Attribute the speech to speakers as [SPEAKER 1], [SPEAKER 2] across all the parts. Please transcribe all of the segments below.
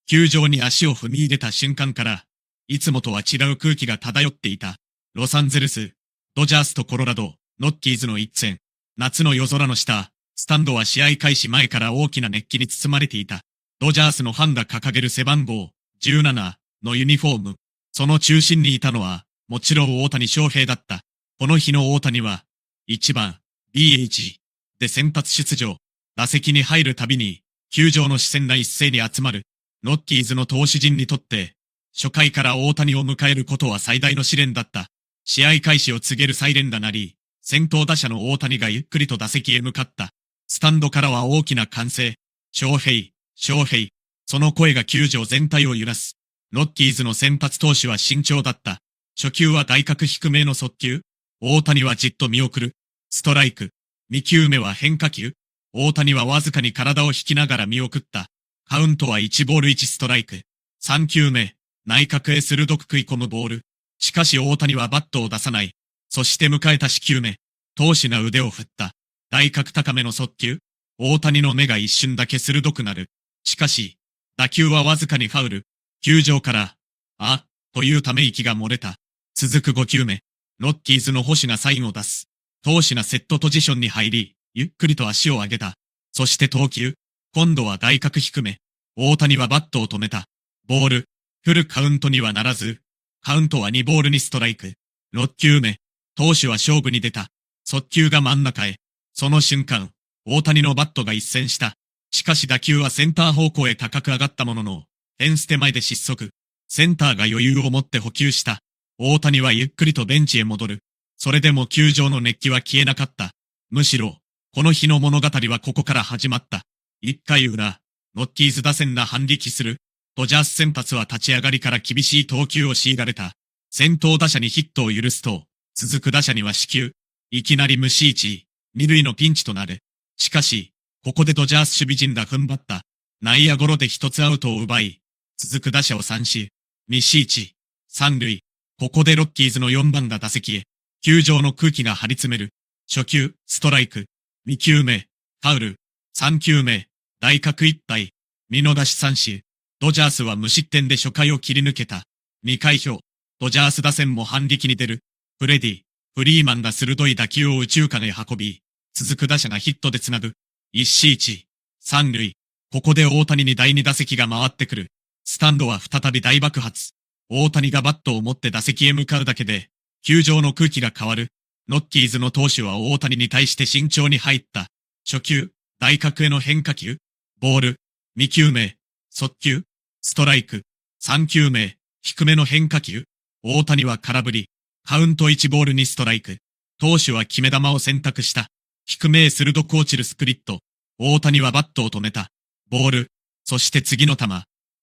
[SPEAKER 1] 球場に足を踏み入れた瞬間から、いつもとは違う空気が漂っていた。ロサンゼルス、ドジャースとコロラド、ノッキーズの一戦。夏の夜空の下、スタンドは試合開始前から大きな熱気に包まれていた。ドジャースのファンが掲げる背番号、17のユニフォーム。その中心にいたのは、もちろん大谷翔平だった。この日の大谷は、1番、DH で先発出場。打席に入るたびに、球場の視線が一斉に集まる。ノッキーズの投手陣にとって、初回から大谷を迎えることは最大の試練だった。試合開始を告げるサイレンが鳴り、先頭打者の大谷がゆっくりと打席へ向かった。スタンドからは大きな歓声。翔平、翔平。その声が球場全体を揺らす。ノッキーズの先発投手は慎重だった。初球は外角低めの速球。大谷はじっと見送る。ストライク。2球目は変化球。大谷はわずかに体を引きながら見送った。カウントは1ボール1ストライク。3球目、内角へ鋭く食い込むボール。しかし大谷はバットを出さない。そして迎えた4球目。投手が腕を振った。外角高めの速球。大谷の目が一瞬だけ鋭くなる。しかし、打球はわずかにファウル。球場から、というため息が漏れた。続く5球目。ノッキーズの捕手がサインを出す。投手がセットポジションに入り、ゆっくりと足を上げた。そして投球。今度は外角低め。大谷はバットを止めた。ボール。フルカウントにはならず、カウントは2ボールにストライク。6球目。投手は勝負に出た。速球が真ん中へ。その瞬間、大谷のバットが一閃した。しかし打球はセンター方向へ高く上がったものの、フェンス手前で失速。センターが余裕を持って捕球した。大谷はゆっくりとベンチへ戻る。それでも球場の熱気は消えなかった。むしろ、この日の物語はここから始まった。1回裏、ノッキーズ打線が反撃する。ドジャース先発は立ち上がりから厳しい投球を強いられた。先頭打者にヒットを許すと、続く打者には死球。いきなり無視1、二塁のピンチとなる。しかし、ここでドジャース守備陣が踏ん張った。内野ゴロで一つアウトを奪い、続く打者を三振。2四1、三塁。ここでロッキーズの4番が打席へ。球場の空気が張り詰める。初球、ストライク。2球目、ファウル。3球目、外角いっぱい。見逃し三振。ドジャースは無失点で初回を切り抜けた。2回表。ドジャース打線も反撃に出る。フレディ、フリーマンが鋭い打球を右中間へ運び、続く打者がヒットでつなぐ。1四1、三塁。ここで大谷に第2打席が回ってくる。スタンドは再び大爆発。大谷がバットを持って打席へ向かうだけで、球場の空気が変わる。ノッキーズの投手は大谷に対して慎重に入った。初球、外角への変化球。ボール。2球目、速球。ストライク。3球目、低めの変化球。大谷は空振り。カウント1ボールにストライク。投手は決め球を選択した。低めへ鋭く落ちるスプリット。大谷はバットを止めた。ボール。そして次の球。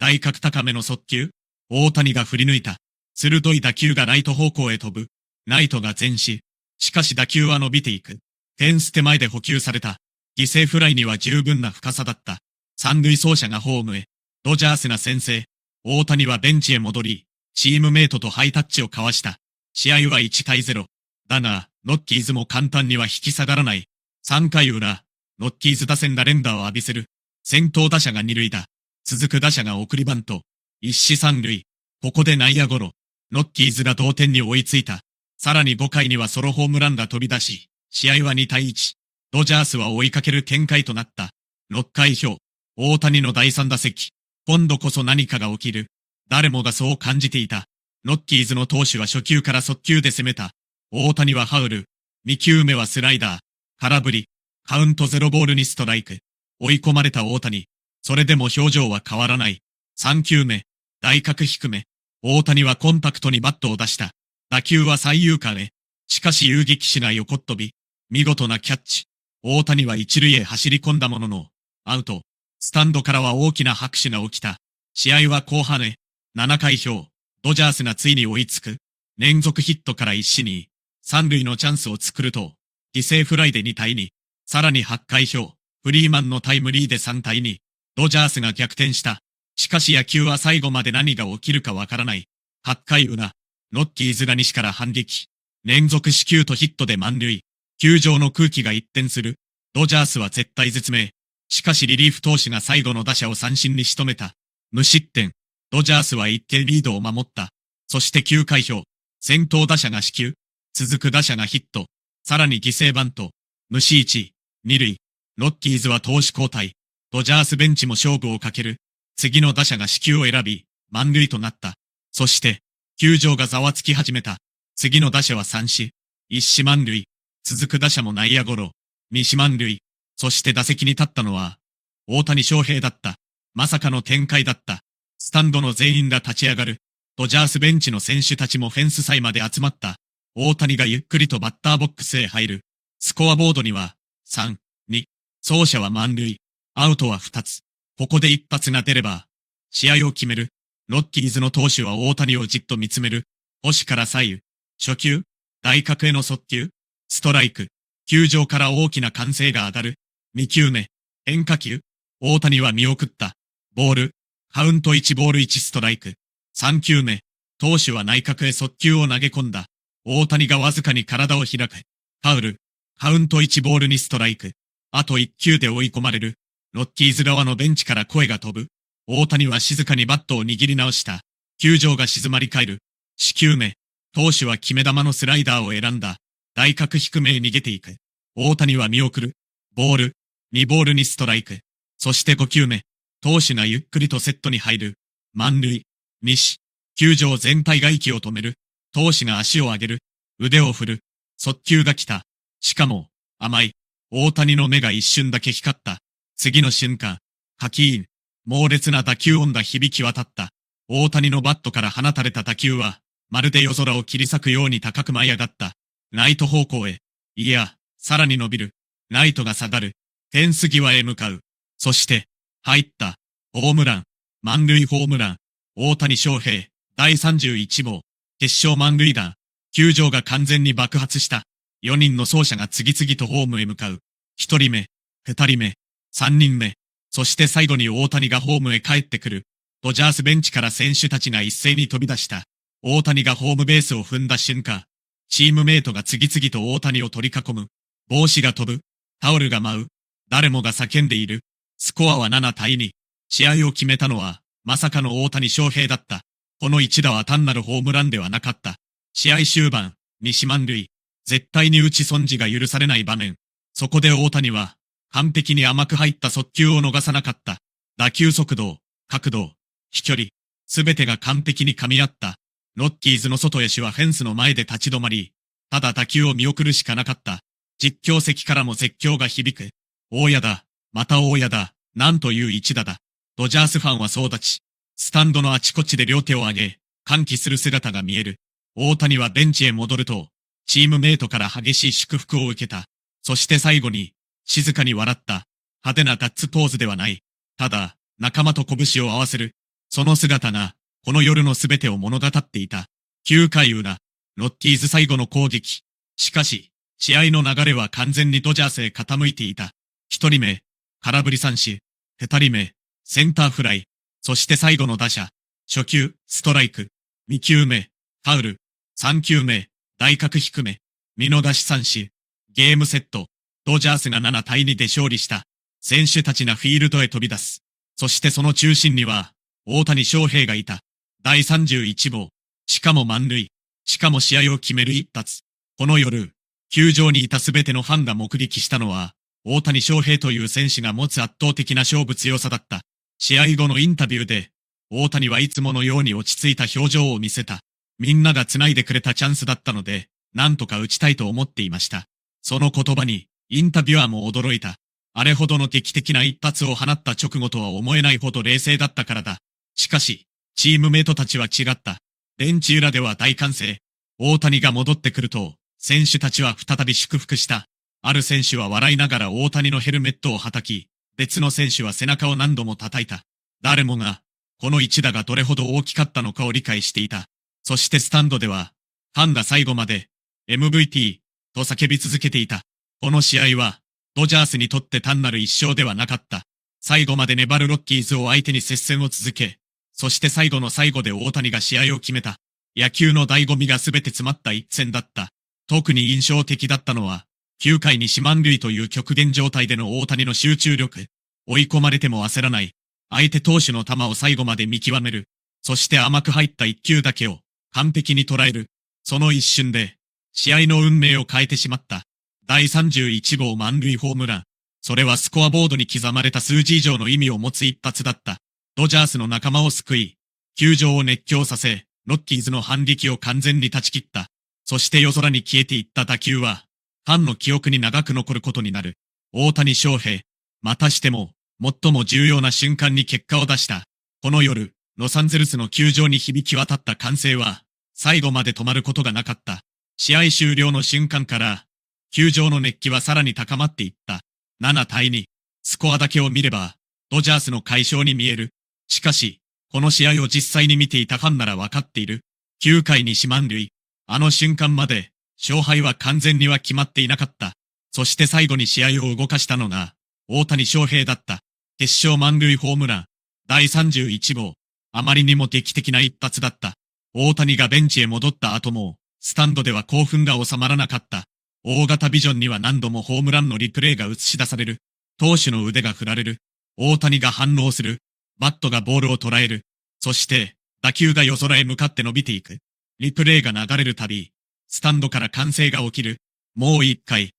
[SPEAKER 1] 外角高めの速球。大谷が振り抜いた。鋭い打球がライト方向へ飛ぶ。ライトが前進。しかし打球は伸びていく。フェンス手前で捕球された。犠牲フライには十分な深さだった。三塁走者がホームへ。ドジャースが先制。大谷はベンチへ戻り、チームメイトとハイタッチを交わした。試合は1対0。だが、ノッキーズも簡単には引き下がらない。3回裏、ノッキーズ打線が連打を浴びせる。先頭打者が二塁だ。続く打者が送りバント。一死三塁。ここで内野ゴロ。ノッキーズが同点に追いついた。さらに5回にはソロホームランが飛び出し、試合は2対1。ドジャースは追いかける展開となった。6回表。大谷の第3打席。今度こそ何かが起きる。誰もがそう感じていた。ノッキーズの投手は初球から速球で攻めた。大谷はファウル。2球目はスライダー。空振り。カウント0ボールにストライク。追い込まれた大谷。それでも表情は変わらない。3球目。外角低め。大谷はコンパクトにバットを出した。打球は三遊間へ。しかし遊撃手が横っ飛び。見事なキャッチ。大谷は一塁へ走り込んだものの、アウト。スタンドからは大きな拍手が起きた。試合は後半へ。7回表。ドジャースがついに追いつく。連続ヒットから一死に、三塁のチャンスを作ると、犠牲フライで2対2。さらに8回表。フリーマンのタイムリーで3対2。ドジャースが逆転した。しかし野球は最後まで何が起きるかわからない。8回裏。ノッキーズが西から反撃。連続四球とヒットで満塁。球場の空気が一転する。ドジャースは絶体絶命。しかしリリーフ投手が最後の打者を三振に仕留めた。無失点。ドジャースは1点リードを守った。そして9回表。先頭打者が死球。続く打者がヒット。さらに犠牲バント。無視1、2塁。ロッキーズは投手交代。ドジャースベンチも勝負をかける。次の打者が死球を選び、満塁となった。そして、球場がざわつき始めた。次の打者は三死。一死満塁。続く打者も内野ゴロ。二死満塁。そして打席に立ったのは、大谷翔平だった。まさかの展開だった。スタンドの全員が立ち上がる。ドジャースベンチの選手たちもフェンス際まで集まった。大谷がゆっくりとバッターボックスへ入る。スコアボードには、3、2、走者は満塁。アウトは2つ。ここで一発が出れば、試合を決める。ロッキーズの投手は大谷をじっと見つめる。捕手から左右。初球。外角への速球。ストライク。球場から大きな歓声が上がる。2球目。変化球。大谷は見送った。ボール。カウント1ボール1ストライク。3球目。投手は内角へ速球を投げ込んだ。大谷がわずかに体を開く。ファウル。カウント1ボール2ストライク。あと1球で追い込まれる。ロッキーズ側のベンチから声が飛ぶ。大谷は静かにバットを握り直した。球場が静まり返る。4球目。投手は決め球のスライダーを選んだ。外角低めへ逃げていく。大谷は見送る。ボール。2ボールにストライク。そして5球目。投手がゆっくりとセットに入る。満塁。西。球場全体が息を止める。投手が足を上げる。腕を振る。速球が来た。しかも、甘い。大谷の目が一瞬だけ光った。次の瞬間。カキーン。猛烈な打球音が響き渡った。大谷のバットから放たれた打球は、まるで夜空を切り裂くように高く舞い上がった。ライト方向へ。いや、さらに伸びる。ライトが下がる。フェンス際へ向かう。そして、入った。ホームラン。満塁ホームラン。大谷翔平。第31号。決勝満塁弾。球場が完全に爆発した。4人の走者が次々とホームへ向かう。1人目。2人目。3人目。そして最後に大谷がホームへ帰ってくる。ドジャースベンチから選手たちが一斉に飛び出した。大谷がホームベースを踏んだ瞬間、チームメイトが次々と大谷を取り囲む。帽子が飛ぶ。タオルが舞う。誰もが叫んでいる。スコアは7対2。試合を決めたのは、まさかの大谷翔平だった。この一打は単なるホームランではなかった。試合終盤、西満塁。絶対に打ち損じが許されない場面。そこで大谷は、完璧に甘く入った速球を逃さなかった。打球速度、角度、飛距離、すべてが完璧に噛み合った。ロッキーズの外野手はフェンスの前で立ち止まり、ただ打球を見送るしかなかった。実況席からも絶叫が響く。大家だ、また大家だ、なんという一打だ。ドジャースファンは総立ち。スタンドのあちこちで両手を上げ、歓喜する姿が見える。大谷はベンチへ戻ると、チームメイトから激しい祝福を受けた。そして最後に、静かに笑った。派手なガッツポーズではない。ただ、仲間と拳を合わせる。その姿が、この夜のすべてを物語っていた。9回裏、ロッキーズ最後の攻撃。しかし、試合の流れは完全にドジャースへ傾いていた。1人目、空振り三振。2人目、センターフライ。そして最後の打者。初球、ストライク。2球目、ファウル。3球目、外角低め。見逃し三振。ゲームセット。ドジャースが7対2で勝利した。選手たちがフィールドへ飛び出す。そしてその中心には、大谷翔平がいた。第31号。しかも満塁。しかも試合を決める一発。この夜、球場にいたすべてのファンが目撃したのは、大谷翔平という選手が持つ圧倒的な勝負強さだった。試合後のインタビューで、大谷はいつものように落ち着いた表情を見せた。みんなが繋いでくれたチャンスだったので、なんとか打ちたいと思っていました。その言葉に、インタビュアーも驚いた。あれほどの劇的な一発を放った直後とは思えないほど冷静だったからだ。しかし、チームメイトたちは違った。ベンチ裏では大歓声。大谷が戻ってくると、選手たちは再び祝福した。ある選手は笑いながら大谷のヘルメットを叩き、別の選手は背中を何度も叩いた。誰もが、この一打がどれほど大きかったのかを理解していた。そしてスタンドでは、ファンが最後まで、MVP と叫び続けていた。この試合は、ドジャースにとって単なる一勝ではなかった。最後まで粘るロッキーズを相手に接戦を続け、そして最後の最後で大谷が試合を決めた。野球の醍醐味が全て詰まった一戦だった。特に印象的だったのは、9回に四満塁という極限状態での大谷の集中力。追い込まれても焦らない。相手投手の球を最後まで見極める。そして甘く入った一球だけを完璧に捉える。その一瞬で、試合の運命を変えてしまった。第31号満塁ホームラン。それはスコアボードに刻まれた数字以上の意味を持つ一発だった。ドジャースの仲間を救い、球場を熱狂させ、ロッキーズの反撃を完全に断ち切った。そして夜空に消えていった打球は、ファンの記憶に長く残ることになる。大谷翔平、またしても、最も重要な瞬間に結果を出した。この夜、ロサンゼルスの球場に響き渡った歓声は、最後まで止まることがなかった。試合終了の瞬間から、球場の熱気はさらに高まっていった。7対2、スコアだけを見れば、ドジャースの快勝に見える。しかし、この試合を実際に見ていたファンならわかっている。9回に四満塁。あの瞬間まで、勝敗は完全には決まっていなかった。そして最後に試合を動かしたのが、大谷翔平だった。決勝満塁ホームラン。第31号。あまりにも劇的な一発だった。大谷がベンチへ戻った後も、スタンドでは興奮が収まらなかった。大型ビジョンには何度もホームランのリプレイが映し出される。投手の腕が振られる。大谷が反応する。バットがボールを捉える。そして、打球が夜空へ向かって伸びていく。リプレイが流れるたび、スタンドから歓声が起きる。もう一回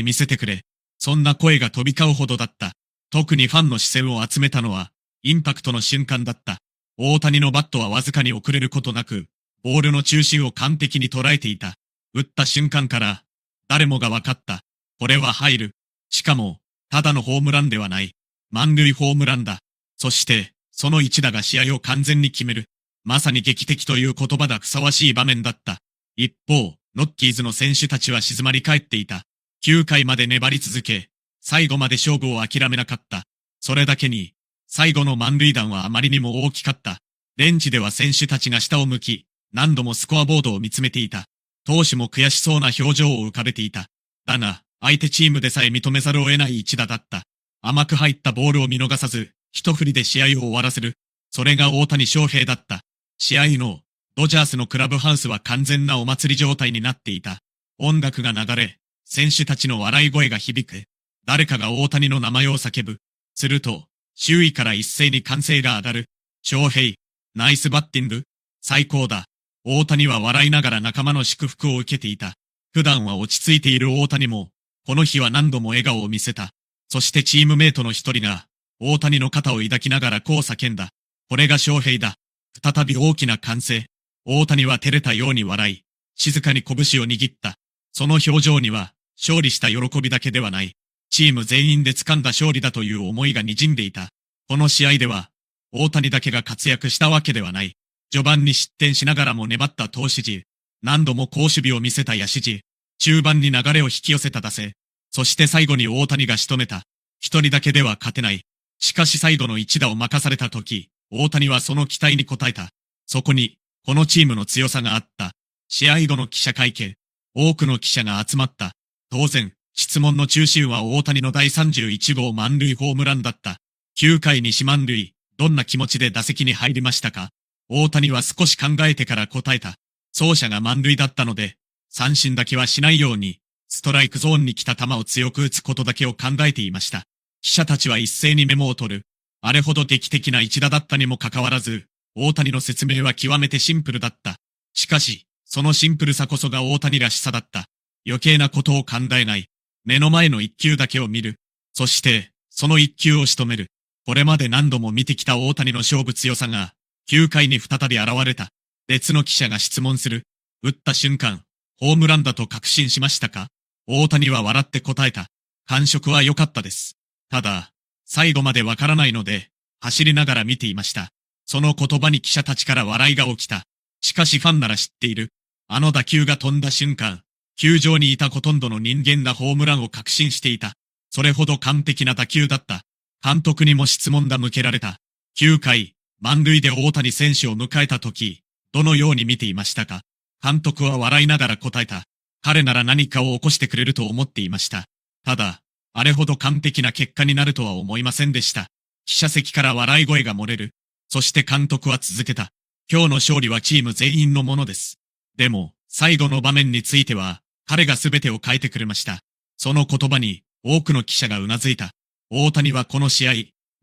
[SPEAKER 1] 見せてくれ。そんな声が飛び交うほどだった。特にファンの視線を集めたのは、インパクトの瞬間だった。大谷のバットはわずかに遅れることなく、ボールの中心を完璧に捉えていた。打った瞬間から、誰もが分かった。これは入る。しかも、ただのホームランではない。満塁ホームランだ。そして、その一打が試合を完全に決める。まさに劇的という言葉だふさわしい場面だった。一方、ロッキーズの選手たちは静まり返っていた。9回まで粘り続け、最後まで勝負を諦めなかった。それだけに、最後の満塁弾はあまりにも大きかった。ベンチでは選手たちが下を向き、何度もスコアボードを見つめていた。投手も悔しそうな表情を浮かべていた。だが、相手チームでさえ認めざるを得ない一打だった。甘く入ったボールを見逃さず、一振りで試合を終わらせる。それが大谷翔平だった。試合の、ドジャースのクラブハウスは完全なお祭り状態になっていた。音楽が流れ、選手たちの笑い声が響く。誰かが大谷の名前を叫ぶ。すると、周囲から一斉に歓声が上がる。翔平、ナイスバッティング、最高だ。大谷は笑いながら仲間の祝福を受けていた。普段は落ち着いている大谷も、この日は何度も笑顔を見せた。そしてチームメイトの一人が、大谷の肩を抱きながらこう叫んだ。これが翔平だ。再び大きな歓声。大谷は照れたように笑い、静かに拳を握った。その表情には、勝利した喜びだけではない。チーム全員で掴んだ勝利だという思いが滲んでいた。この試合では、大谷だけが活躍したわけではない。序盤に失点しながらも粘った投手陣、何度も好守備を見せた野手陣、中盤に流れを引き寄せた打線、そして最後に大谷が仕留めた。一人だけでは勝てない。しかし最後の一打を任された時、大谷はその期待に応えた。そこに、このチームの強さがあった。試合後の記者会見、多くの記者が集まった。当然、質問の中心は大谷の第31号満塁ホームランだった。9回に四満塁、どんな気持ちで打席に入りましたか？大谷は少し考えてから答えた。走者が満塁だったので、三振だけはしないように、ストライクゾーンに来た球を強く打つことだけを考えていました。記者たちは一斉にメモを取る。あれほど劇的な一打だったにもかかわらず、大谷の説明は極めてシンプルだった。しかし、そのシンプルさこそが大谷らしさだった。余計なことを考えない。目の前の一球だけを見る。そして、その一球を仕留める。これまで何度も見てきた大谷の勝負強さが、9回に再び現れた。別の記者が質問する。打った瞬間、ホームランだと確信しましたか？大谷は笑って答えた。感触は良かったです。ただ、最後までわからないので、走りながら見ていました。その言葉に記者たちから笑いが起きた。しかしファンなら知っている。あの打球が飛んだ瞬間、球場にいたほとんどの人間がホームランを確信していた。それほど完璧な打球だった。監督にも質問が向けられた。9回、満塁で大谷選手を迎えた時、どのように見ていましたか？監督は笑いながら答えた。彼なら何かを起こしてくれると思っていました。ただ、あれほど完璧な結果になるとは思いませんでした。記者席から笑い声が漏れる。そして監督は続けた。今日の勝利はチーム全員のものです。でも、最後の場面については、彼が全てを変えてくれました。その言葉に、多くの記者がうなずいた。大谷はこの試合、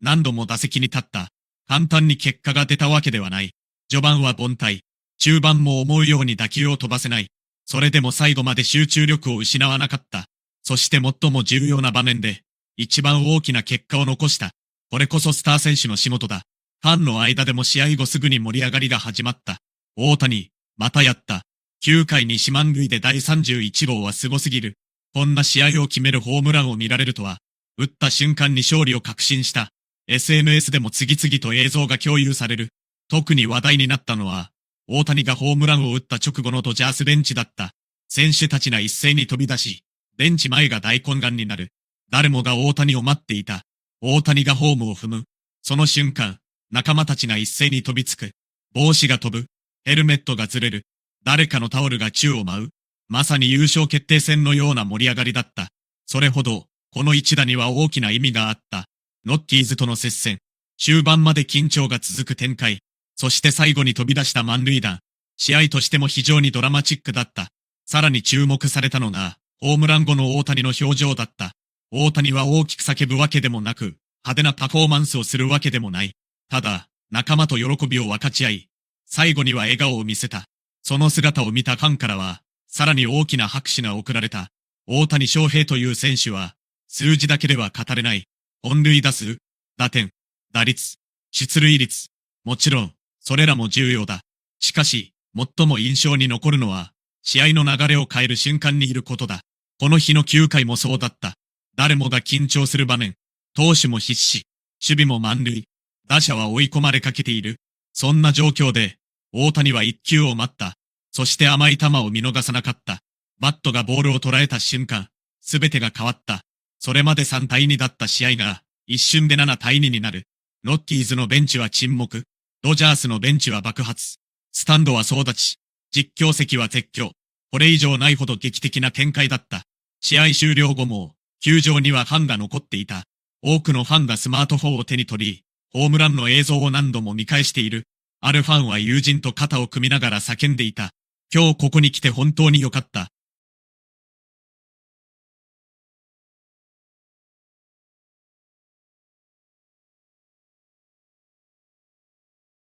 [SPEAKER 1] 何度も打席に立った。簡単に結果が出たわけではない。序盤は凡退。中盤も思うように打球を飛ばせない。それでも最後まで集中力を失わなかった。そして最も重要な場面で、一番大きな結果を残した。これこそスター選手の仕事だ。ファンの間でも試合後すぐに盛り上がりが始まった。大谷、またやった。9回に四万塁で第31号はすごすぎる。こんな試合を決めるホームランを見られるとは、打った瞬間に勝利を確信した。SNS でも次々と映像が共有される。特に話題になったのは、大谷がホームランを打った直後のドジャースベンチだった。選手たちが一斉に飛び出し、ベンチ前が大混乱になる。誰もが大谷を待っていた。大谷がホームを踏む。その瞬間、仲間たちが一斉に飛びつく。帽子が飛ぶ。ヘルメットがずれる。誰かのタオルが宙を舞う。まさに優勝決定戦のような盛り上がりだった。それほど、この一打には大きな意味があった。ノッキーズとの接戦。終盤まで緊張が続く展開。そして最後に飛び出した満塁弾。試合としても非常にドラマチックだった。さらに注目されたのが、ホームラン後の大谷の表情だった。大谷は大きく叫ぶわけでもなく、派手なパフォーマンスをするわけでもない。ただ、仲間と喜びを分かち合い、最後には笑顔を見せた。その姿を見たファンからは、さらに大きな拍手が送られた。大谷翔平という選手は、数字だけでは語れない。本塁打数、打点、打率、出塁率。もちろん、それらも重要だ。しかし、最も印象に残るのは、試合の流れを変える瞬間にいることだ。この日の9回もそうだった。誰もが緊張する場面。投手も必死。守備も満塁。打者は追い込まれかけている。そんな状況で、大谷は一球を待った。そして甘い球を見逃さなかった。バットがボールを捉えた瞬間、すべてが変わった。それまで3対2だった試合が、一瞬で7対2になる。ロッキーズのベンチは沈黙。ドジャースのベンチは爆発。スタンドは総立ち。実況席は絶叫。これ以上ないほど劇的な展開だった。試合終了後も、球場にはファンが残っていた。多くのファンがスマートフォンを手に取り、ホームランの映像を何度も見返している。あるファンは友人と肩を組みながら叫んでいた。今日ここに来て本当に良かった。